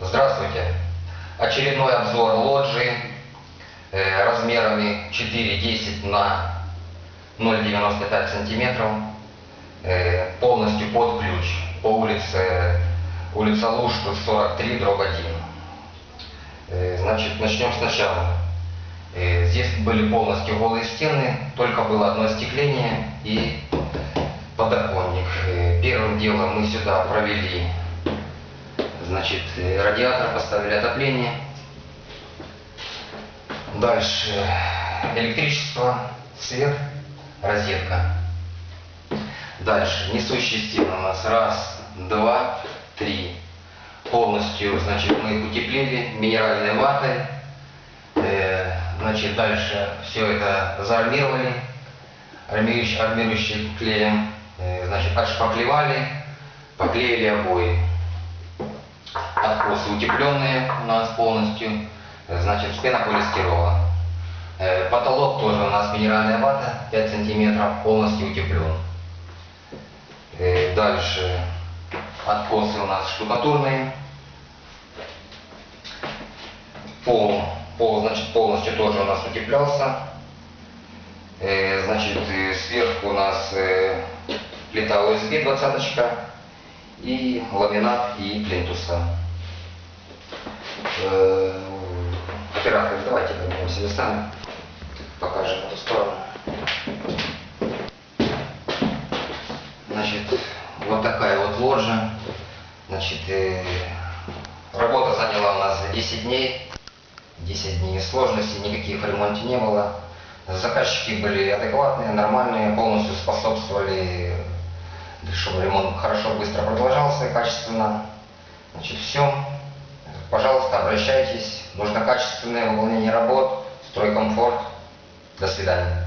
Здравствуйте! Очередной обзор лоджии размерами 4,10 на 0,95 сантиметров, полностью под ключ по улица Луж, 43/1. Значит, начнем сначала. Здесь были полностью голые стены, только было одно остекление и подоконник. Первым делом мы сюда провели, значит, радиатор, поставили отопление. Дальше электричество, свет, розетка. Дальше несущие стены у нас 1, 2, 3. Полностью, значит, мы их утеплили минеральной ватой. Значит, дальше все это заармировали армирующим клеем. Значит, отшпаклевали, поклеили обои. Откосы утепленные у нас полностью, значит, с пенополистирола. Потолок тоже у нас минеральная вата, 5 сантиметров, полностью утеплен. Дальше откосы у нас штукатурные. Пол, значит, полностью тоже у нас утеплялся. Значит, сверху у нас плита ОСБ 20-очка и ламинат и плинтуса. Оператор, давайте поменяемся местами, покажем эту сторону. Значит, вот такая вот ложа. Значит, работа заняла у нас 10 дней. 10 дней сложностей, никаких в ремонте не было. Заказчики были адекватные, нормальные, полностью способствовали, чтобы ремонт хорошо, быстро продолжался и качественно. Значит, все. Пожалуйста, обращайтесь. Нужно качественное выполнение работ, стройкомфорт. До свидания.